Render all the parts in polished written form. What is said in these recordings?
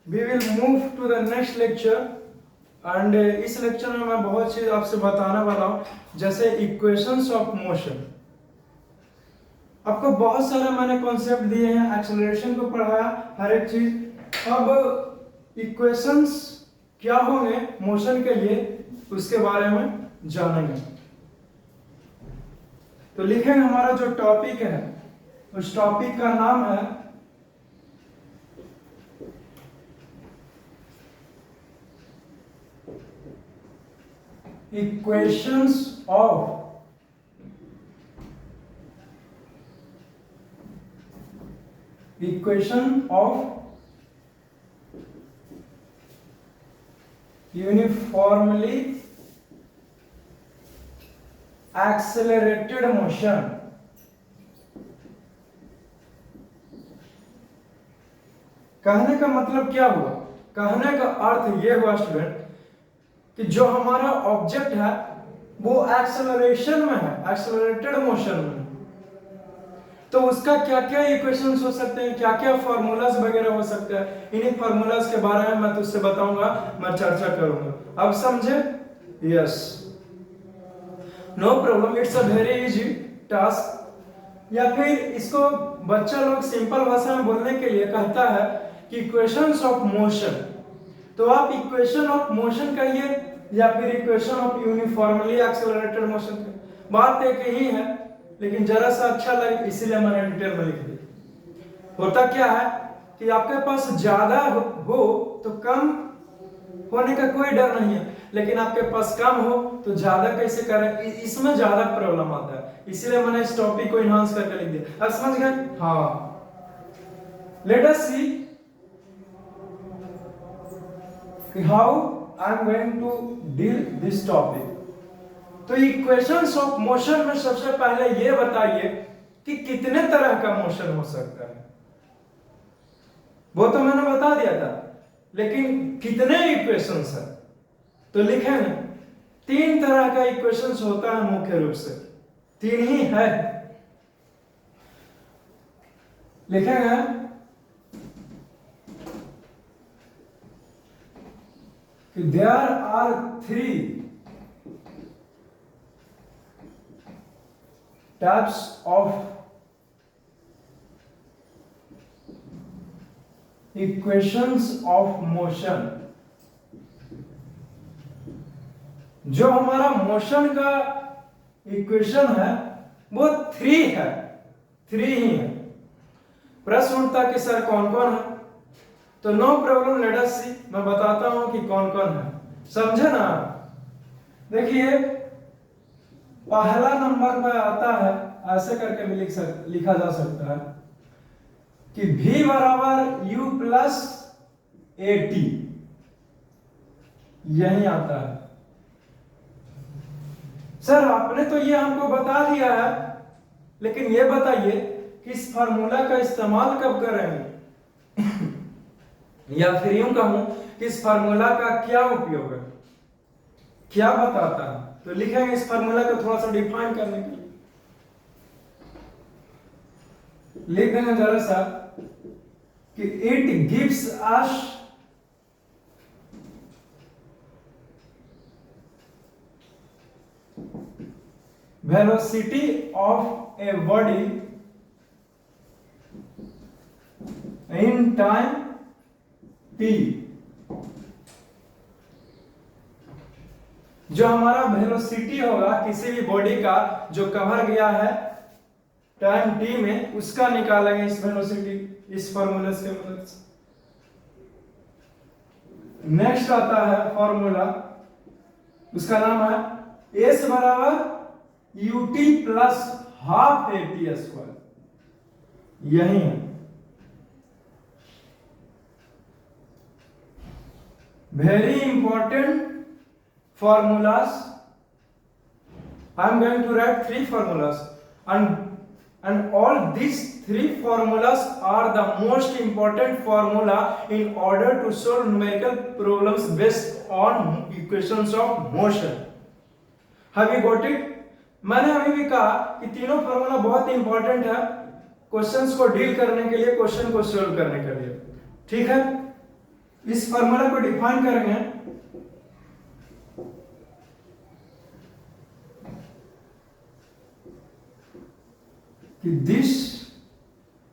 We will move to the next lecture and इस lecture में मैं बहुत चीज आपसे बताने वाला हूँ, जैसे इक्वेशंस ऑफ मोशन। आपको बहुत सारे मैंने कॉन्सेप्ट दिए हैं, एक्सेलरेशन को पढ़ाया, हर एक चीज। अब इक्वेशंस क्या होंगे मोशन के लिए, उसके बारे में जानेंगे। तो लिखेंगे हमारा जो टॉपिक है, उस टॉपिक का नाम है equations of uniformly accelerated motion. कहने का मतलब क्या हुआ? कहने का अर्थ यह हुआ स्टूडेंट कि जो हमारा ऑब्जेक्ट है वो एक्सेलरेशन में है, एक्सेलरेटेड मोशन में है, तो उसका क्या क्या इक्वेशंस हो सकते हैं, क्या क्या फार्मूलाज वगैरह हो सकते हैं। इन्हीं फार्मूलाज के बारे में मैं तुझसे बताऊंगा, मैं चर्चा करूंगा। अब समझे? Yes, no problem, it's a very easy task. या फिर इसको बच्चा लोग सिंपल भाषा में बोलने के लिए कहता है कि इक्वेशंस ऑफ मोशन। तो आप इक्वेशन ऑफ मोशन कहिए या फिर equation of uniformly accelerated motion. बात एक ही है, लेकिन जरा सा अच्छा लगे इसीलिए मैंने डिटेल में लिख दिया। होता क्या है कि आपके पास ज्यादा हो तो कम होने का कोई डर नहीं है, लेकिन आपके पास कम हो तो ज्यादा कैसे करें, इसमें ज्यादा प्रॉब्लम आता है। इसीलिए मैंने इस टॉपिक को इनहांस करके लिख दिया। अब समझ गए? हाँ, let us see how I am going to deal this topic। तो इक्वेशंस ऑफ मोशन में सबसे पहले ये बताइए कि कितने तरह का मोशन हो सकता है। वो तो मैंने बता दिया था, लेकिन कितने इक्वेशंस है? तो लिखेंगे 3 तरह का इक्वेशंस होता है, मुख्य रूप से 3 ही है। लिखेंगे there are 3 types of equations of motion। जो हमारा मोशन का इक्वेशन है वो 3 है, 3 ही है। प्रश्न उठता कि सर कौन कौन है? तो नो प्रॉब्लम, लेट अस सी, मैं बताता हूं कि कौन कौन है। समझे ना? देखिए, पहला नंबर पर आता है, ऐसे करके भी लिखा जा सकता है कि v बराबर u प्लस ए टी, यही आता है। सर आपने तो ये हमको बता दिया है, लेकिन ये बताइए कि इस फार्मूला का इस्तेमाल कब करेंगे या फिर यूं कहूं कि इस फार्मूला का क्या उपयोग है, क्या बताता है। तो लिखेंगे इस फार्मूला को थोड़ा सा डिफाइन करने के लिए लिख देंगे जरा सा कि it gives us velocity of a body in time t। जो हमारा वेलोसिटी होगा किसी भी बॉडी का जो कवर गया है टाइम t में, उसका निकालेंगे इस वेलोसिटी, इस फॉर्मूला से मदद से। नेक्स्ट आता है फॉर्मूला, उसका नाम है s बराबर ut plus half A T square, यही है। Very important formulas। I am going to write 3 formulas, and all these 3 formulas are the most important formula in order to solve numerical problems based on equations of motion। Have you got it? मैंने अभी भी कहा कि तीनों formula बहुत important है questions को deal करने के लिए, क्वेश्चन को सोल्व करने के लिए। ठीक है, इस फॉर्मूला को डिफाइन करेंगे कि दिस,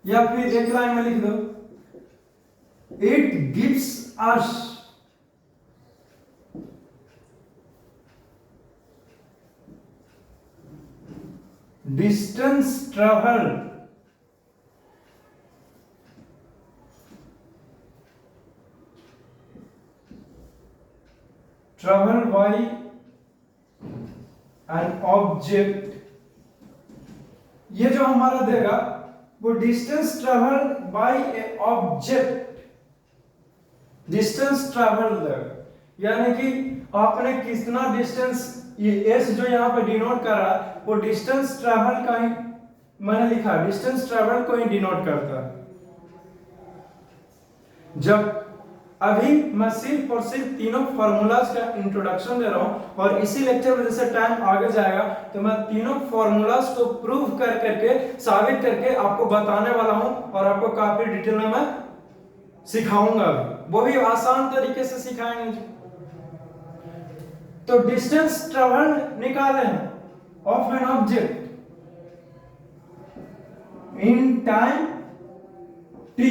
या फिर एक लाइन में लिख दो, it gives us distance traveled by an object। ये जो हमारा देगा वो distance travel by A object, distance travel देगा, यानी कि आपने कितना डिस्टेंस, ये एस जो यहाँ पे डिनोट कर रहा है वो डिस्टेंस ट्रेवल का ही मैंने लिखा, डिस्टेंस ट्रेवल को ही डिनोट करता है। जब अभी मैं सिर्फ और सिर्फ तीनों फॉर्मूलाज का इंट्रोडक्शन दे रहा हूं और इसी लेक्चर में जैसे टाइम आगे जाएगा तो मैं तीनों फॉर्मूलाज को प्रूव कर करके, साबित करके आपको बताने वाला हूं और आपको काफी डिटेल में मैं सिखाऊंगा, वो भी आसान तरीके से सिखाएंगे। तो डिस्टेंस ट्रेवल निकाले हैं of an object in time t,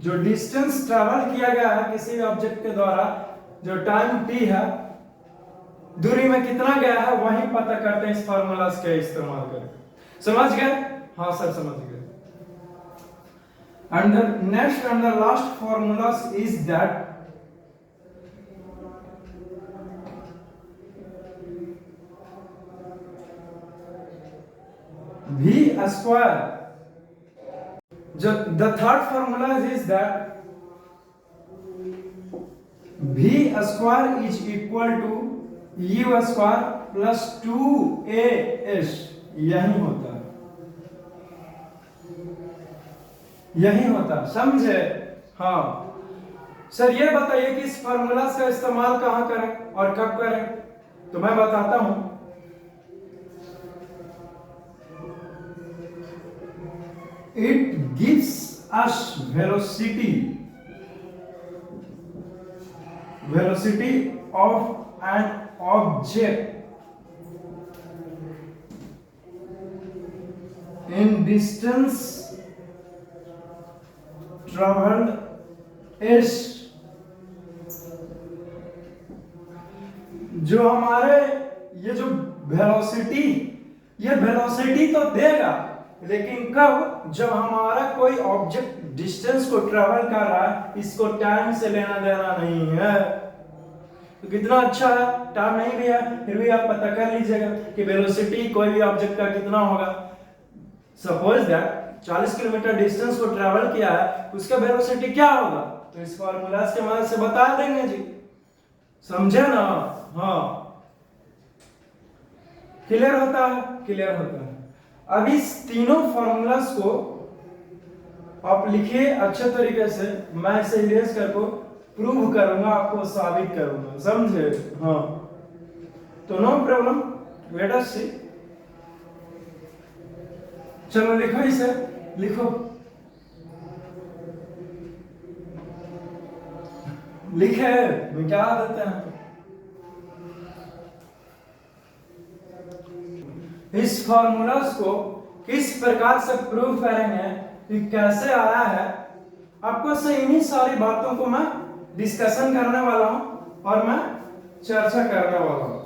जो डिस्टेंस ट्रेवल किया गया है किसी ऑब्जेक्ट के द्वारा, जो टाइम t है, दूरी में कितना गया है वही पता करते हैं इस फार्मूलास का इस्तेमाल करके। समझ गए? हाँ सर समझ गए। And the next and the last formulas is that v square, the third formula is that v square is equal to u square plus 2as, यही होता है, यही होता, समझे? हाँ सर ये बताइए कि इस फार्मूला का इस्तेमाल कहां करें और कब करें, तो मैं बताता हूं। It gives us velocity of an object in distance traveled s। जो हमारे ये जो वेलोसिटी, ये वेलोसिटी तो देगा, लेकिन कब? जब हमारा कोई ऑब्जेक्ट डिस्टेंस को ट्रेवल कर रहा है, इसको टाइम से लेना देना नहीं है। तो कितना अच्छा है, टाइम नहीं भी है फिर भी आप पता कर लीजिएगा कि वेलोसिटी कोई भी ऑब्जेक्ट का कितना होगा। सपोज दैट 40 किलोमीटर डिस्टेंस को ट्रेवल किया है, उसका वेलोसिटी क्या होगा, तो इस फार्मूला की मदद से बता देंगे जी, समझे ना? हाँ क्लियर होता है, क्लियर होता है। अब इस तीनों फॉर्मूलास को आप लिखिए अच्छे तरीके से, मैं इसे इरेज करके प्रूव करूंगा, आपको साबित करूंगा, समझे? हाँ तो नो प्रॉब्लम, लेट अस सी। चलो लिखो इसे, लिखो, लिखे क्या देते हैं। इस फॉर्मूलास को किस प्रकार से प्रूव करेंगे कि कैसे आया है, आपको से इन्हीं सारी बातों को मैं डिस्कशन करने वाला हूं और मैं चर्चा करने वाला हूं।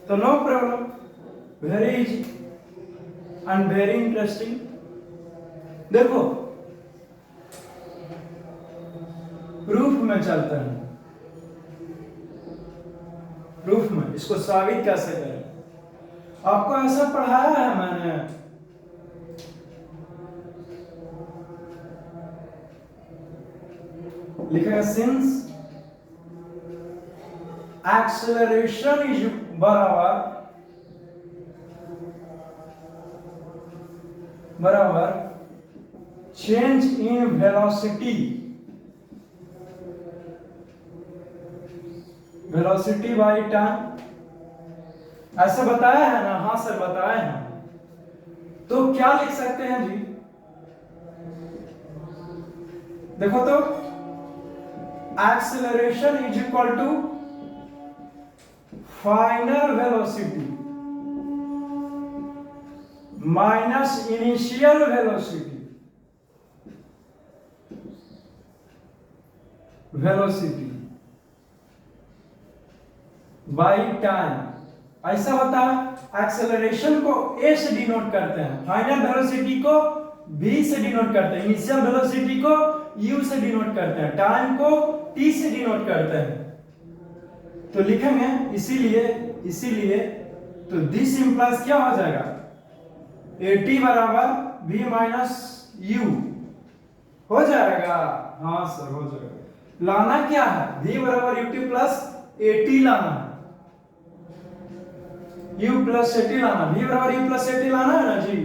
तो no problem, very easy and very interesting. देखो प्रूफ में चलते हैं, प्रूफ में इसको साबित कैसे करें। आपको ऐसा पढ़ाया है मैंने, लिखा है सिंस एक्सेलरेशन इज बराबर change in velocity, velocity by time, ऐसा बताया है ना? हाँ सर बताया है। तो क्या लिख सकते हैं जी, देखो तो acceleration is equal to final velocity minus initial velocity by time. ऐसा होता है, एक्सेलरेशन को a से डिनोट करते हैं, फाइनल वेलोसिटी को b से डिनोट करते हैं, इनिशियल वेलोसिटी को u से डिनोट करते हैं, टाइम को t से डिनोट करते हैं। तो लिखेंगे इसीलिए तो दिस इंप्लाइज क्या हो जाएगा, at बराबर v माइनस u हो जाएगा। हाँ सर हो जाएगा। लाना क्या है, v बराबर ut प्लस at लाना है, u प्लस at लाना, v बराबर u प्लस at लाना है ना जी।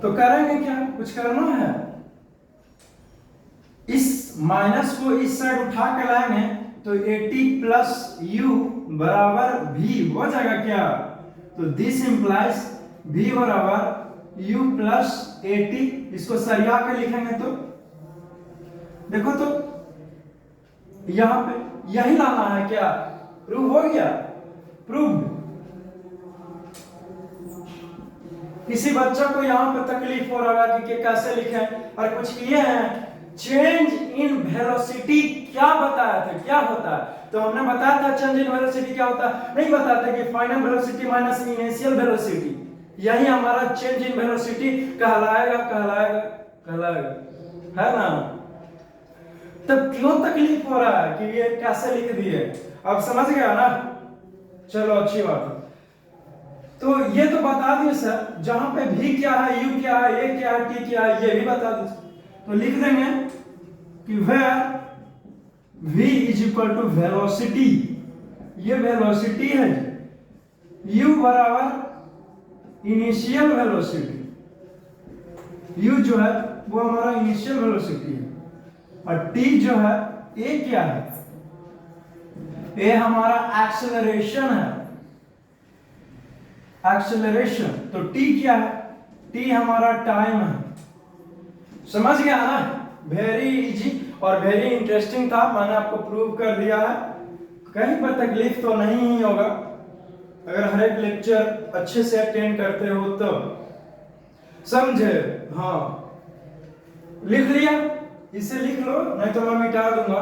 तो करेंगे क्या, कुछ करना है, इस माइनस को इस साइड उठा के लाएंगे तो 80 प्लस u बराबर v हो जाएगा क्या। तो दिस इंप्लाइज v बराबर u प्लस 80, इसको सरिया के लिखेंगे तो देखो तो यहां पे यही लाना है क्या, प्रूव हो गया, प्रूव। किसी बच्चा को यहाँ पे तकलीफ हो रहा है कि कैसे लिखें, और कुछ किए हैं, चेंज इन वेलोसिटी क्या बताया था, क्या होता है, तो हमने बताया था चेंज इन वेलोसिटी क्या होता है, नहीं बताया था कि final velocity minus initial velocity, यही हमारा चेंज इन वेलोसिटी कहलाएगा है ना। तब क्यों तकलीफ हो रहा है कि ये कैसे लिख दिए, अब समझ गया ना, चलो अच्छी बात है। तो ये तो बता दिए सर, जहां पे v क्या है, u क्या है, a क्या है, t क्या है, ये भी बता दीजिए। तो लिख देंगे कि where v is equal to velocity, ये वेलोसिटी है, u बराबर इनिशियल वेलोसिटी, u जो है वो हमारा इनिशियल वेलोसिटी है, और t जो है a क्या है, a हमारा एक्सेलरेशन है, एक्सेलरेशन, तो t क्या है, t हमारा टाइम है। समझ गया ना, वेरी इजी और वेरी इंटरेस्टिंग था, मैंने आपको प्रूव कर दिया है, कहीं पर तकलीफ तो नहीं होगा अगर हर एक लेक्चर अच्छे से अटेंड करते हो तो, समझे। हाँ लिख लिया, इसे लिख लो, नहीं तो मैं मिटा दूंगा,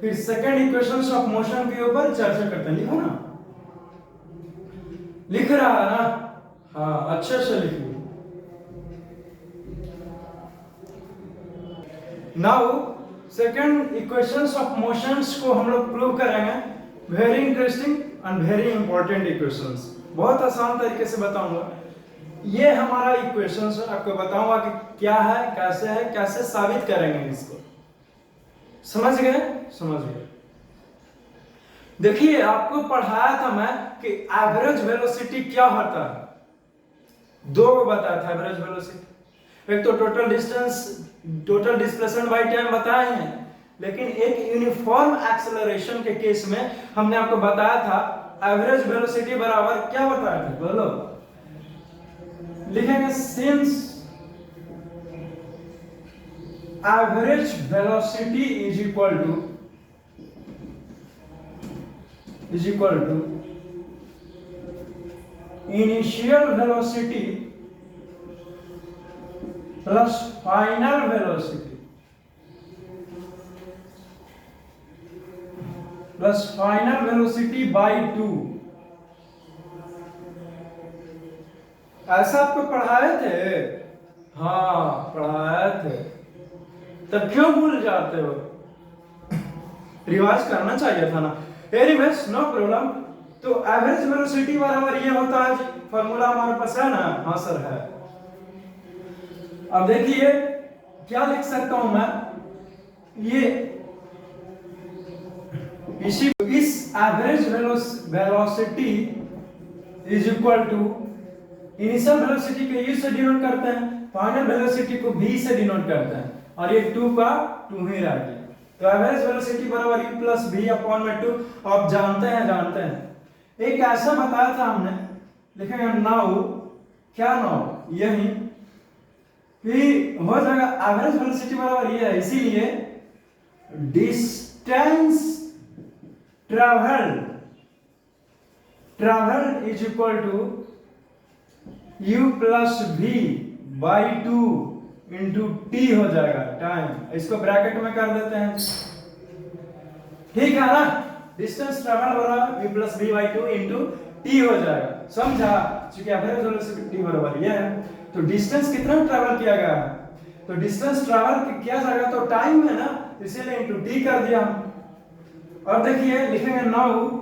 फिर सेकंड इक्वेशंस ऑफ मोशन के ऊपर चर्चा करते हैं। लिखो ना, लिख रहा है ना, हाँ अच्छे से लिखिए। Now second equations of motions को हम लोग प्रूव करेंगे, very interesting and very important equations, बहुत आसान तरीके से बताऊंगा। ये हमारा इक्वेशंस आपको बताऊंगा कि क्या है, कैसे साबित करेंगे इसको, समझ गए। देखिए आपको पढ़ाया था मैं कि एवरेज वेलोसिटी क्या होता है, दो को बताया था एवरेज वेलोसिटी, एक तो टोटल डिस्प्लेसमेंट बाय टाइम बताए हैं, लेकिन एक यूनिफॉर्म एक्सेलरेशन के केस में हमने आपको बताया था एवरेज वेलोसिटी बराबर क्या बताया था, बोलो। लिखेंगे since average velocity is equal to initial velocity plus final velocity by 2। ऐसा आपको पढ़ाए थे, हाँ पढ़ाए थे, तब क्यों भूल जाते हो, रिवाइज करना चाहिए था ना। Anyways no problem. तो एवरेज वेलोसिटी बराबर ये होता है, फार्मूला हमारे पास है ना, हाँ सर है। अब देखिए क्या लिख सकता हूं मैं, ये इस average velocity is equal to initial velocity को u से डिनोट करते हैं, फाइनल वेलोसिटी को v से डिनोट करते हैं, और ये 2 का 2 ही रह गया। तो एवरेज वेलोसिटी बराबर u प्लस v अपॉन में 2, आप जानते हैं। एक ऐसा बताया था हमने, लिखेंगे नाउ, क्या नाउ, यही कि हो जाएगा एवरेज वेलोसिटी बराबर ये है, इसीलिए distance travelled is equal to u plus v by 2 into T हो जाएगा टाइम। इसको ब्रैकेट में कर देते हैं, ठीक है ना। डिस्टेंस ट्रेवल बराबर v plus v by 2 into T हो जाएगा, समझा। क्योंकि एवरेज वेलोसिटी बराबर ये है, तो डिस्टेंस कितना ट्रेवल किया गया है, तो डिस्टेंस ट्रेवल किया जाएगा तो टाइम है ना, इसीलिए इंटू टी कर दिया हम। और देखिए लिखेंगे now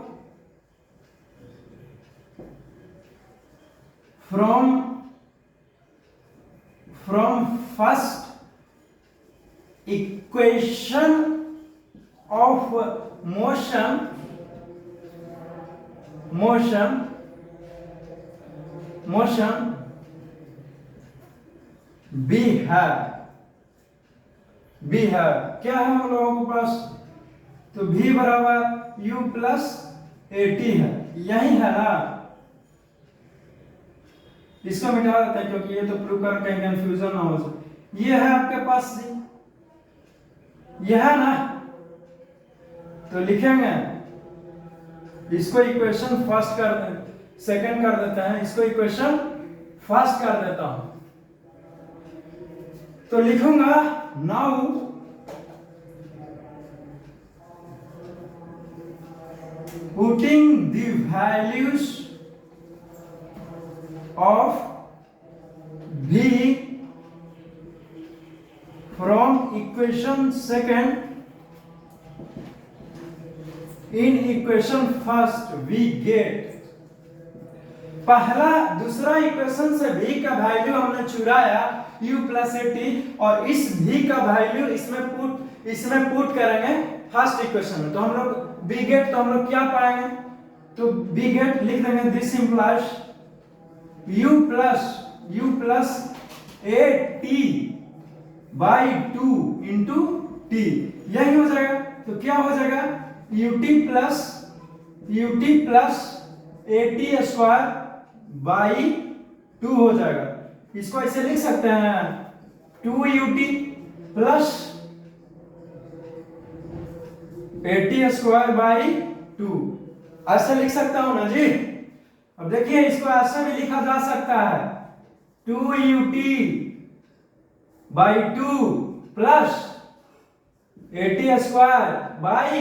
from first equation of motion b है क्या है हम लोगों के पास, तो v बराबर u प्लस at है, यही है ना। इसको मिटा देते हैं क्योंकि ये तो प्रूव कर कहीं कंफ्यूजन ना हो सके। ये है आपके पास जी, ये है ना, तो लिखेंगे इसको इक्वेशन फर्स्ट सेकंड कर देते हैं, इसको इक्वेशन फर्स्ट कर देता हूं, तो लिखूंगा now putting the values of v from equation second in equation first we get, पहला दूसरा इक्वेशन से v का वैल्यू हमने चुराया u प्लस एटी, और इस v का वैल्यू इसमें पुट करेंगे फर्स्ट इक्वेशन में, तो हम लोग v गेट, तो हम लोग क्या पाएंगे, तो v गेट लिख देंगे this implies u plus a t by 2 into T, यही हो जाएगा। तो क्या हो जाएगा ut plus a t square by 2 हो जाएगा। इसको ऐसे लिख सकते हैं 2ut plus a t square by 2, ऐसे लिख सकता हूं ना जी। अब देखिए इसको ऐसे भी लिखा जा सकता है 2ut by 2 plus at square by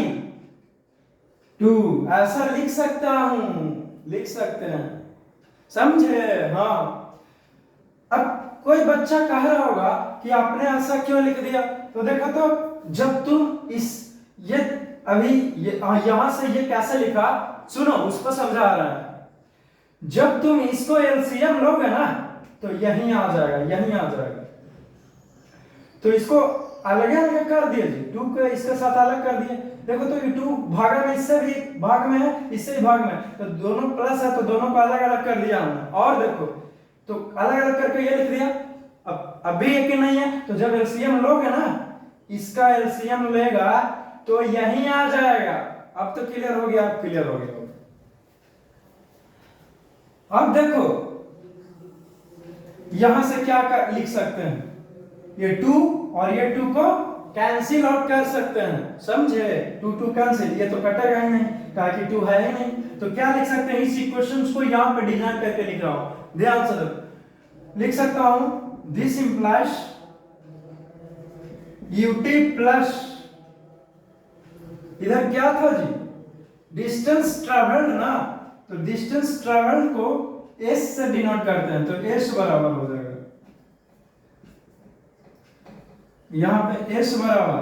2, ऐसा लिख सकता हूं, लिख सकते हैं, समझे। हाँ, अब कोई बच्चा कह रहा होगा कि आपने ऐसा क्यों लिख दिया, तो देखो तो जब तुम ये अभी यहां से ये कैसे लिखा, सुनो उसको समझा रहा है। जब तुम इसको एलसीएम लोगे ना तो यहीं आ जाएगा, तो इसको अलग अलग कर दिए जी, 2 को इसके साथ अलग कर दिए। देखो तो ये 2 भागा में इससे भी भाग में है, इससे भी भाग में है, तो दोनों प्लस है तो दोनों को अलग अलग कर दिया हमने। और देखो तो अलग अलग करके ये लिख दिया। अब अभी एक ही नहीं है, तो जब एलसीएम लोगे ना, इसका एलसीएम लेगा तो यहीं आ जाएगा। अब तो क्लियर हो गया, अब क्लियर हो गया। अब देखो यहां से क्या लिख सकते हैं, ये 2 और ये 2 को कैंसिल आउट कर सकते हैं, समझे। 2 कैंसिल, ये तो कटेगा ही नहीं, कहा कि 2 है ही नहीं, तो क्या लिख सकते हैं, इस इक्वेशंस को यहां पे डिजाइन करके लिख रहा हूं, ध्यान से लिख सकता हूं दिस इंप्लाइज ut प्लस, इधर क्या था जी, डिस्टेंस ट्रेवल्ड ना, तो डिस्टेंस ट्रेवल्ड को s से डिनोट करते हैं, तो s बराबर हो जाएगा, यहां पे s बराबर,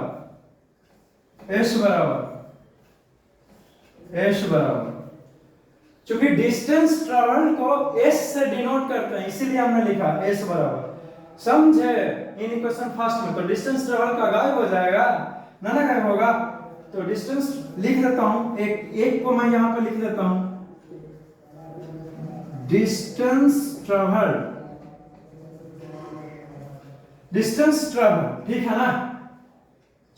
चूंकि डिस्टेंस ट्रेवल्ड को s से डिनोट करते हैं इसीलिए हमने लिखा s बराबर, समझे। इन इक्वेशन फर्स्ट में तो डिस्टेंस ट्रेवल का गायब हो जाएगा ना गायब होगा, तो डिस्टेंस लिख देता हूं, एक को मैं यहां पे लिख देता हूं, डिस्टेंस ट्रेवल, ठीक है ना।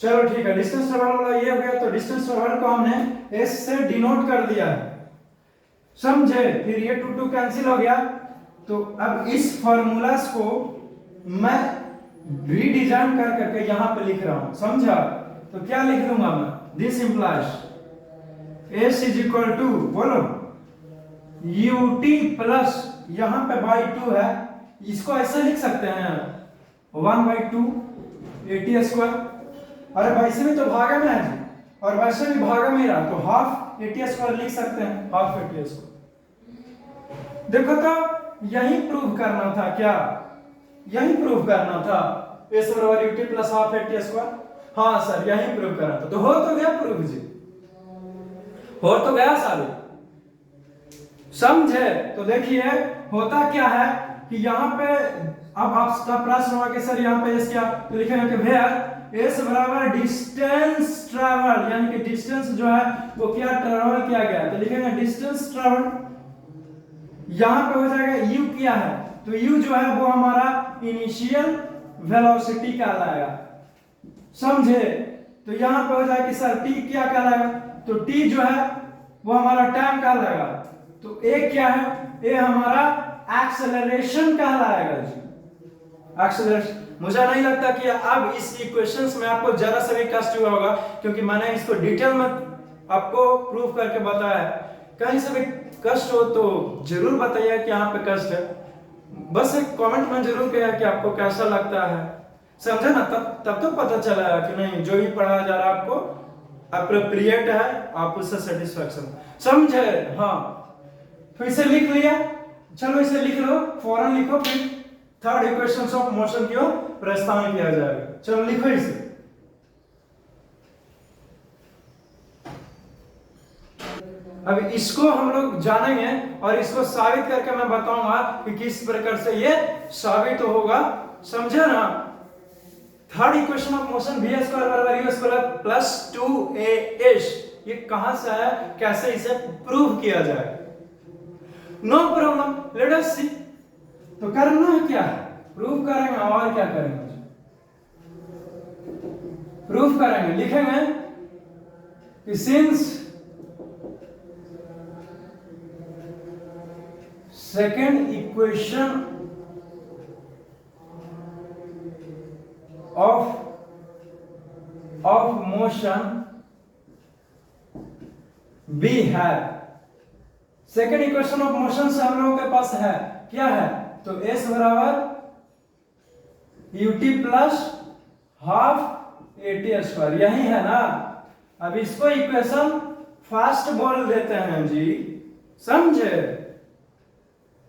चलो ठीक है, डिस्टेंस ट्रेवल वाला ये हो गया, तो डिस्टेंस ट्रेवल को हमने s से डिनोट कर दिया है, समझे। फिर ये 2 कैंसिल हो गया, तो अब इस फार्मूलास को मैं रीडिजाइन कर करके यहाँ पे लिख रहा हूं, समझा? तो क्या लिख दूंगा मैं? This implies S is equal to, बोलो, यूटी प्लस यहाँ पे बाई 2 है, इसको ऐसे लिख सकते हैं 1/2 एटी स्क्वायर। अरे वैसे भी तो भागा में है जी, और वैसे भी भागा में रहा, तो हाफ एटी स्क्वायर लिख सकते हैं, हाफ एटी स्क्वायर। देखो तो यही प्रूव करना था, क्या यही प्रूव करना था? एस बराबर UT plus half eighty square. हाँ सर यही प्रूव करना था, तो हो तो गया प्रूव जी, हो तो गया सारे, समझे? तो देखिए होता क्या है कि यहाँ पे अब आपका प्रश्न होगा कि सर यहाँ पे एस क्या, तो लिखेंगे कि वेयर एस बराबर डिस्टेंस ट्रैवल, यानी कि डिस्टेंस जो है वो क्या ट्रैवल किया गया है, तो लिखेंगे डिस्टेंस ट्रैवल। यहाँ पे हो जाएगा यू क्या है, तो यू जो है वो हमारा इनिशियल वेलोसिटी कहलाएगा, समझे? तो यहाँ पे हो जाएगा कि सर टी क्या कहलाएगा, तो टी जो है वो हमारा टाइम कहलाएगा, तो ए क्या है, ए हमारा एक्सेलरेशन कहलाएगा जी, एक्सेलरेशन। मुझे नहीं लगता कि अब इस इक्वेशंस में आपको जरा सा भी कष्ट हुआ होगा, क्योंकि मैंने इसको डिटेल में आपको प्रूफ करके बताया है। कहीं से भी कष्ट हो तो जरूर बताइए कि यहाँ पे कष्ट है, बस एक कमेंट में जरूर किया कि आपको कैसा लगता है, समझे ना? तब तो पता चला कि नहीं जो भी पढ़ाया जा रहा है आपको अप्रोप्रिएट है, आप उससे सेटिस्फैक्शन, समझे? हाँ तो इसे लिख लिया, चलो इसे लिख लो, फौरन लिखो, फिर थर्ड इक्वेशंस ऑफ मोशन की ओर प्रस्थान किया जाएगा। चलो लिखो इसे। अब इसको हम लोग जानेंगे और इसको साबित करके मैं बताऊंगा कि किस प्रकार से ये साबित होगा, समझे ना? Third equation of motion v square बराबर u स्क्वायर प्लस 2as, ये कहां से आया, कैसे इसे प्रूव किया जाए? नो प्रॉब्लम, लेट अस सी। तो करना है क्या है, प्रूव करेंगे, और क्या करेंगे? प्रूफ करेंगे, लिखेंगे कि since second equation of motion B है, सेकेंड इक्वेशन ऑफ मोशन से हम लोगों के पास है क्या है, तो S बराबर ut plus half eighty square, यही है ना? अब इसको इक्वेशन फर्स्ट बोल देते हैं जी, समझे?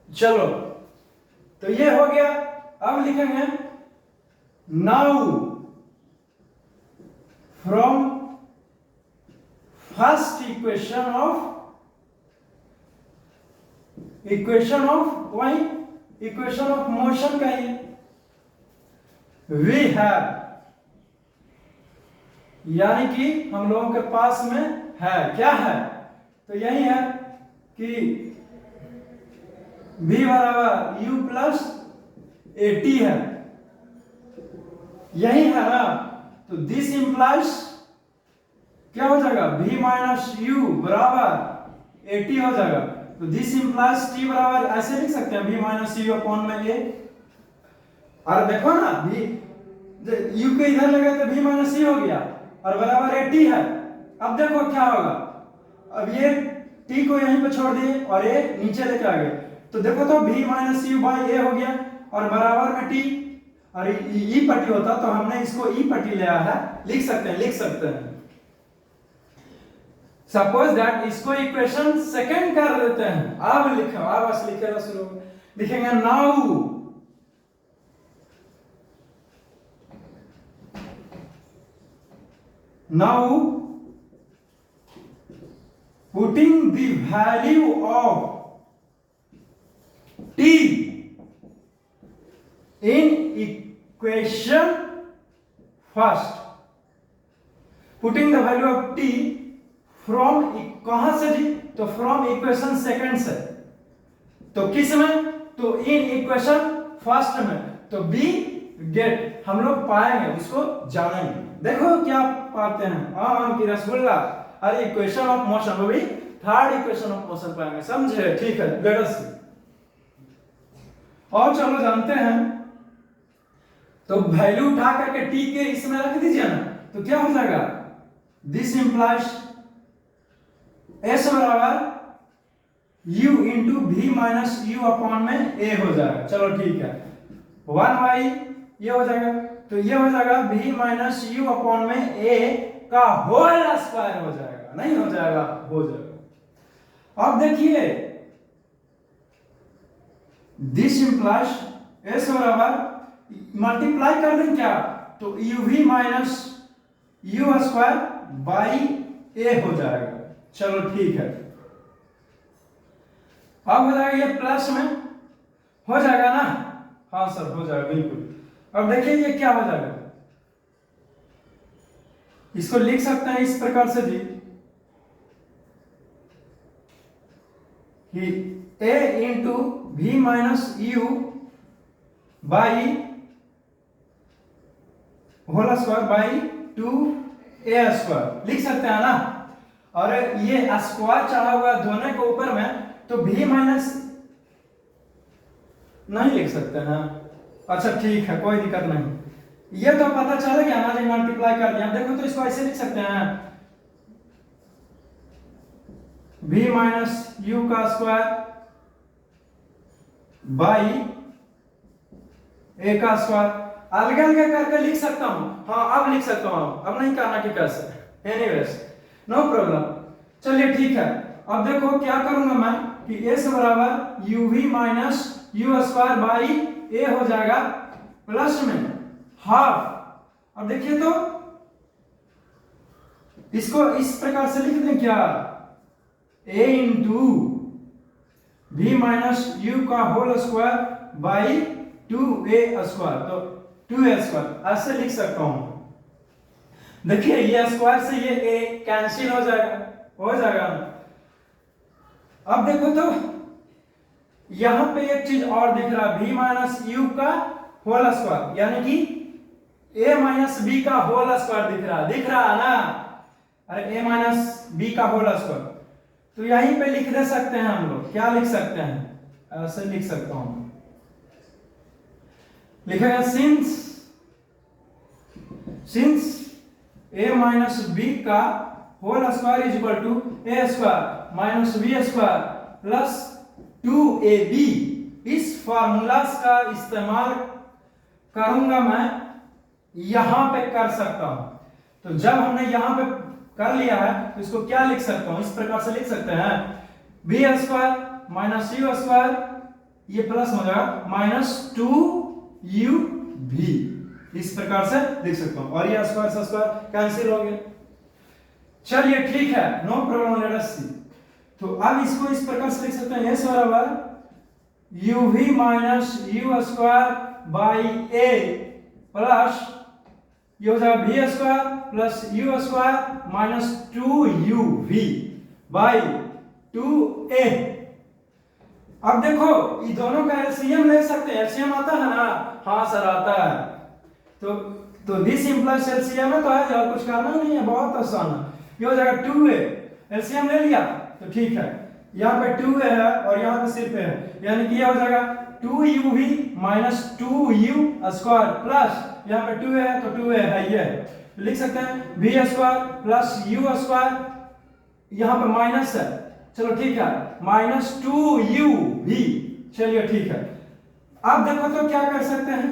चलो तो ये हो गया। अब लिखेंगे now from first equation of वही इक्वेशन ऑफ मोशन का ही वी हैव, यानी कि हम लोगों के पास में है, क्या है, तो यही है कि v बराबर u प्लस एटी है, यही है ना? तो दिस इंप्लाइज क्या हो जाएगा, v माइनस u बराबर एटी हो जाएगा, तो दिस इंप्लाइज t बराबर ऐसे लिख सकते हैं v माइनस u अपॉन में a। और देखो ना v u के इधर लगे तो v माइनस u हो गया और बराबर एटी है। अब देखो क्या होगा, अब ये t को यहीं पे छोड़ दिए और a नीचे लेके आ गए, तो देखो तो v माइनस यू बाई ए हो गया और बराबर में t, और ई पट्टी होता तो हमने इसको ई पट्टी लिया है, लिख सकते हैं। सपोज दैट इसको इक्वेशन सेकंड कर देते हैं। अब लिखो, अब बस लिखेगा शुरू, लिखेंगे now putting the value of t in equation first, putting the value of t from कहां से जी, तो from equation सेकंड से, तो किस में, तो in equation फर्स्ट में, तो b गेट हम लोग पाएंगे, उसको जानेंगे। देखो क्या पाते हैं, आम की रसगुल्ला, अरे इक्वेशन ऑफ मोशन, वो भी थर्ड इक्वेशन ऑफ मोशन पाएंगे, समझे? ठीक है, लेट अस सी। और चलो जानते हैं तो वैल्यू उठा करके टी के इसमें रख दीजिए ना, तो क्या हो जाएगा, दिस इंप्लाइज एस बराबर u into V minus U upon में a हो जाएगा। चलो ठीक है, 1y ये हो जाएगा, तो ये हो जाएगा v माइनस यू अपॉन में a का होल स्क्वायर हो जाएगा, नहीं हो जाएगा, हो जाएगा। अब देखिए दिस इंप्लाइज एस बराबर मल्टीप्लाई कर दें क्या, तो uv minus U square by a हो जाएगा। चलो ठीक है, अब हो जाएगा ये प्लस में हो जाएगा ना, हाँ सर हो जाएगा बिल्कुल। अब देखिए ये क्या हो जाएगा, इसको लिख सकते हैं इस प्रकार से जी कि a into V minus U by whole square by 2a square लिख सकते हैं ना। और ये स्क्वायर चढ़ा हुआ दोनों के ऊपर में, तो v माइनस नहीं लिख सकते हैं। अच्छा ठीक है, कोई दिक्कत नहीं, ये तो पता चल गया ना, जब मल्टीप्लाई कर दिया। देखो तो इसको ऐसे लिख सकते हैं v माइनस यू का स्क्वायर बाई a का स्क्वायर, अलग अलग करके लिख सकता हूं। हाँ अब लिख सकता हूं, अब नहीं करना कि कैसे, एनीवेज नो प्रॉब्लम। चलिए ठीक है, अब देखो क्या करूंगा मैं कि s बराबर uv minus U square by a हो जाएगा प्लस में हाफ। अब देखिए तो इसको इस प्रकार से लिख दें क्या, a into V minus U का whole square by 2a square, तो 2a स्क्वायर ऐसे लिख सकता हूं। देखिए ये स्क्वायर से ये a कैंसिल हो जाएगा। अब देखो तो यहां पे एक चीज और दिख रहा है, v माइनस यू का होल स्क्वायर, यानी कि a माइनस बी का होल स्क्वायर दिख रहा है ना। अरे a माइनस बी का होल स्क्वायर, तो यहीं पे लिख दे सकते हैं हम लोग। क्या लिख सकते हैं, ऐसे लिख सकता हूं, लिखेगा सिंस a माइनस बी का whole square is equal to a square minus B square plus 2ab। इस फार्मूला का इस्तेमाल करूंगा मैं, यहां पे कर सकता हूं। तो जब हमने यहां पे कर लिया है, तो इसको क्या लिख सकता हूं, इस प्रकार से लिख सकते हैं B square minus U square, ये प्लस हो जाएगा माइनस 2u v, इस प्रकार से लिख सकता हूं। और ये स्क्वायर से स्क्वायर कैंसिल हो गया। चलिए ठीक है, नो प्रॉब्लम, लेट अस सी। तो अब इसको इस प्रकार से लिख सकते हैं s बराबर uv minus U square by a plus ये हो जाएगा v square plus you square minus 2uv by 2a। अब देखो ये दोनों का एलसीएम ले सकते हैं, एलसीएम आता है ना, हाँ सर आता है। तो दिस इंप्लाइज एलसीएम है, तो है और कुछ करना नहीं है, बहुत आसान है। ये हो जाएगा 2a, एलसीएम ले लिया तो ठीक है, यहाँ पे 2a है और यहाँ पे सिर्फ a है, यानी कि ये हो जाएगा 2uv minus 2u square plus यहाँ पे 2a है तो 2a है, ये तो लिख सकते हैं v square plus u square, यहाँ पे माइनस है, चलो ठीक है, माइनस 2uv। चलिए ठीक है, अब देखो तो क्या कर सकते हैं,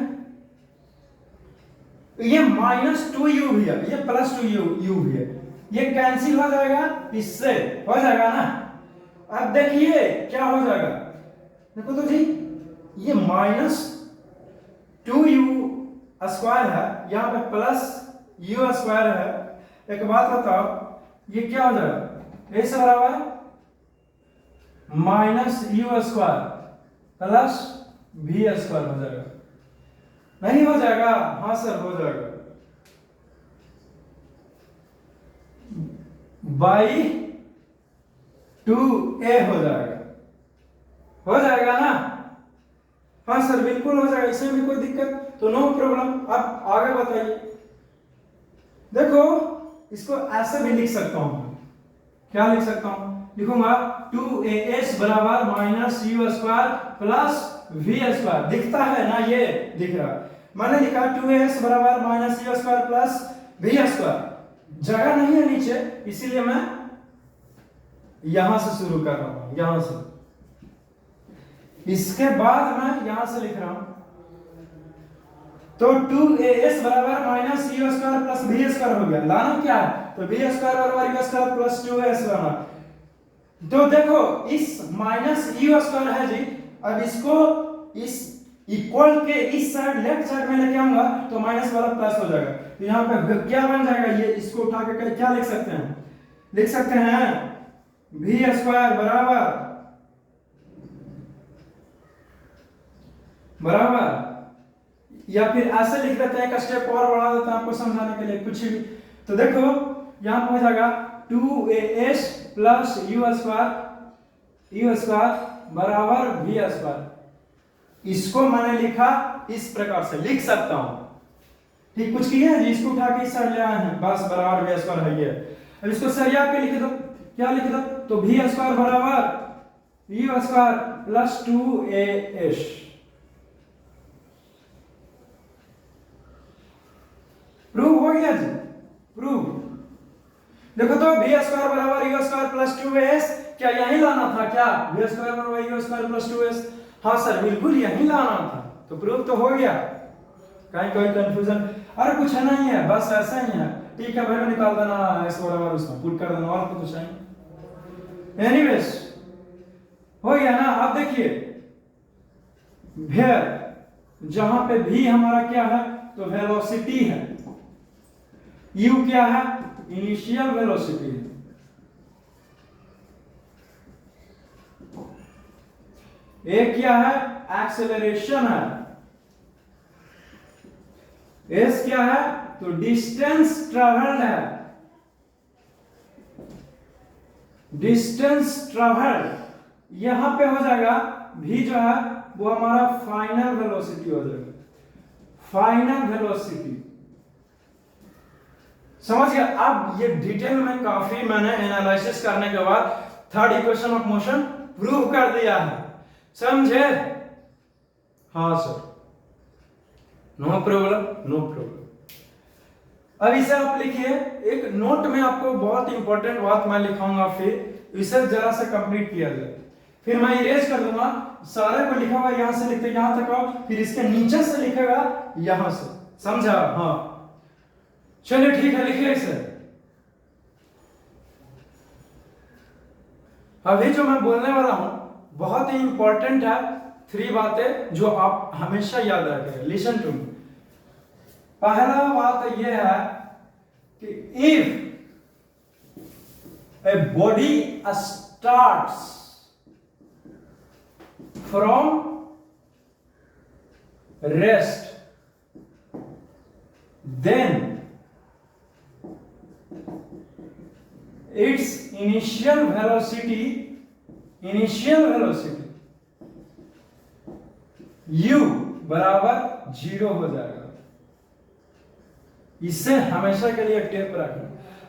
ये माइनस 2u है, ये प्लस 2u है, ये कैंसिल हो जाएगा, इससे हो जाएगा ना। अब देखिए क्या हो जाएगा, देखो तो जी ये माइनस 2u स्क्वायर है, यहाँ पे प्लस u स्क्वायर है। एक बात बताओ, ये क्या हो जाएगा, s बराबर minus u square plus v square हो जाएगा, नहीं हो जाएगा, हाँ सर हो जाएगा, बाई 2a हो जाएगा ना। हाँ सर बिल्कुल हो जाएगा, इसमें भी कोई दिक्कत तो नो प्रॉब्लम। अब आगे बताइए, देखो इसको ऐसे भी लिख सकता हूं, क्या लिख सकता हूं, लिखूंगा 2as बराबर minus U square plus v square, दिखता है ना, ये दिख रहा है। मैंने लिखा 2as बराबर minus u square plus v square, जगह नहीं है नीचे इसीलिए मैं यहां से शुरू कर रहा हूं, यहां से, इसके बाद मैं यहां से लिख रहा हूं। तो 2as बराबर minus u square plus v square हो गया। लाना क्या है, तो v स्क्वायर बराबर u स्क्वायर प्लस 2as लाना। तो देखो इस माइनस u स्क्वायर है जी, अब इसको इस इक्वल के इस साइड लेफ्ट साइड में लेके आऊंगा तो माइनस वाला प्लस हो जाएगा। तो यहाँ पे क्या बन जाएगा, ये इसको उठा के क्या लिख सकते हैं, लिख सकते हैं v स्क्वायर बराबर, या फिर ऐसे लिख देते हैं, एक स्टेप और बढ़ा देते हैं आपको समझाने के लिए कुछ भी। तो देखो यहां पर हो जाएगा 2as प्लस u स्क्वायर बराबर v स्क्वायर। इसको मैंने लिखा इस प्रकार से, लिख सकता हूं, ठीक कुछ किया है जी, इसको उठा के इस साइड ले आए हैं, बस बराबर v स्क्वायर है ये। अब इसको सरिया के लिख दो, क्या लिख दो, तो v स्क्वायर बराबर u square plus 2as। Prove हो गया जी, प्रूव। देखो तो v स्क्वायर बराबर u स्क्वायर प्लस 2as, क्या यही लाना था क्या, v स्क्वायर बराबर u स्क्वायर प्लस 2as? हाँ सर बिल्कुल यही लाना था। तो प्रूव तो हो गया, कहीं कोई कंफ्यूजन, अरे कुछ है नहीं है, बस ऐसा ही है, ठीक है, वैल्यू निकाल देना s बराबर उसमें पुट कर देना, और तो कुछ नहीं। एनीवेज हो गया ना। अब देखिए वेयर, जहां पे v हमारा क्या है, तो वेलोसिटी है, u क्या है, इनिशियल वेलोसिटी है, a क्या है, एक्सेलरेशन है, s क्या है, तो डिस्टेंस ट्रैवल्ड है, डिस्टेंस ट्रैवल्ड। यहां पे हो जाएगा v जो है वो हमारा फाइनल वेलोसिटी हो जाएगा, फाइनल वेलोसिटी, समझ गया। अब ये डिटेल में काफी मैंने एनालिसिस करने के बाद third equation of motion prove कर दिया है, समझे? हाँ sir, no problem, no problem. अब इसे आप लिखिए, एक नोट में आपको बहुत इंपॉर्टेंट बात मैं लिखाऊंगा, फिर इसे जरा से कंप्लीट किया जाए, फिर मैं इरेज कर दूंगा, सारे को लिखा हुआ यहां से लिखते यहां तक आओ, फिर इसके नीचे से लिखेगा यहां से, समझा? हाँ चलिए ठीक है, लिखिए इसे। अभी जो मैं बोलने वाला हूं बहुत ही इंपॉर्टेंट है, 3 बातें जो आप हमेशा याद रखेंगे, लिसन टू मी। पहला बात यह है कि if a body starts from rest, then its initial velocity u बराबर 0 हो जाएगा। इससे हमेशा के लिए टेप रखना।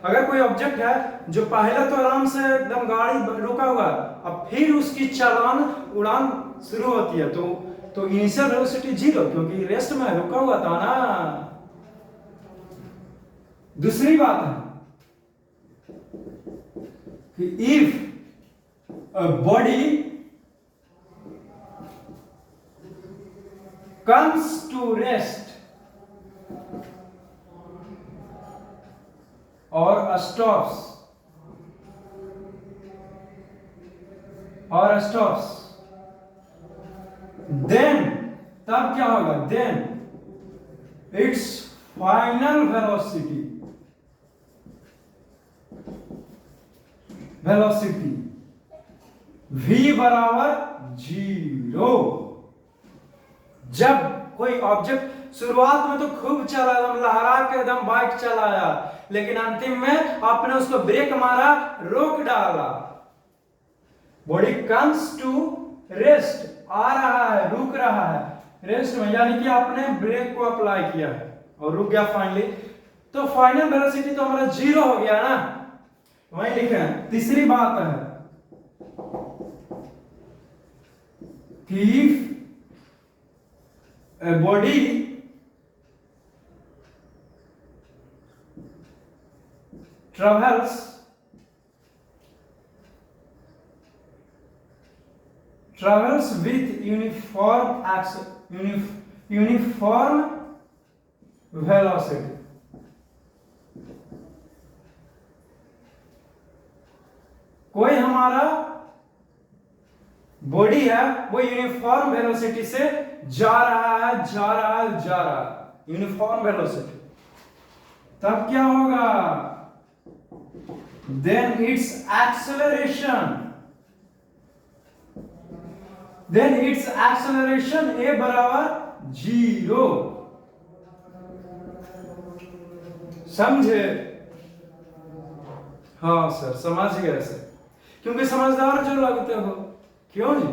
अगर कोई ऑब्जेक्ट है जो पहले तो आराम से एकदम गाड़ी रुका हुआ, अब फिर उसकी चालान उड़ान शुरू होती है, तो इनिशियल वेलोसिटी 0, क्योंकि रेस्ट में रुका हुआ था ना। दूसरी बात है कि if a body comes to rest or stops, then तब क्या होगा, then its final velocity v बराबर 0। जब कोई ऑब्जेक्ट शुरुआत में तो खूब चला, एकदम लहरा के एकदम बाइक चलाया, लेकिन अंतिम में आपने उसको ब्रेक मारा, रोक डाला, बॉडी कम्स टू रेस्ट, आ रहा है, रुक रहा है रेस्ट में, यानी कि आपने ब्रेक को अप्लाई किया है और रुक गया फाइनली, तो फाइनल वेलोसिटी तो हमारा 0 हो गया ना, वही लिखे हैं। तीसरी बात है कि if a body travels with uniform velocity. कोई हमारा बॉडी है वो यूनिफॉर्म वेलोसिटी से जा रहा है, यूनिफॉर्म वेलोसिटी, तब क्या होगा? देन इट्स एक्सेलरेशन ए बराबर 0। समझे? हाँ सर, समझ गए सर, क्योंकि समझदार जो लगते हो। क्यों जी?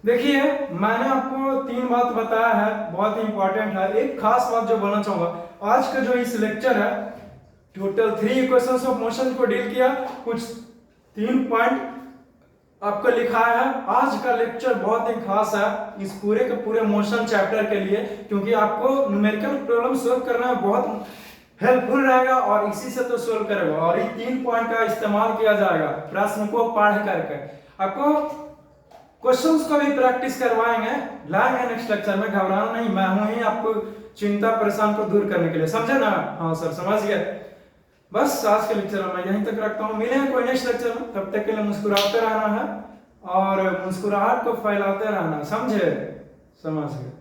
देखिए, मैंने आपको 3 बात बताया है, बहुत ही इंपॉर्टेंट है। एक खास बात जो बोलना चाहूंगा, आज का जो इस लेक्चर है टोटल 3 इक्वेशंस ऑफ मोशन को डील किया, कुछ 3 पॉइंट आपको लिखा है। आज का लेक्चर बहुत ही खास है इस पूरे के पूरे मोशन चैप्टर के लिए, क्योंकि आपको न्यूमेरिकल प्रॉब्लम सॉल्व करना में बहुत हेल्पफुल रहेगा और इसी से तो सोल्व करेगा। और ये 3 पॉइंट का इस्तेमाल किया जाएगा प्रश्न को पढ़ करके। आपको क्वेश्चंस को भी प्रैक्टिस करवाएंगे, लाएंगे नेक्स्ट लेक्चर में। घबराना नहीं, मैं हूं ही आपको चिंता परेशान को दूर करने के लिए। समझे ना? हाँ सर, समझ गए। बस आज के लेक्चर में मैं यहीं तक रखता हूँ, मिलेंगे कोई नेक्स्ट लेक्चर में। तब तक के लिए मुस्कुराते रहना है और मुस्कुराहट को फैलाते रहना। समझे? समझ गए।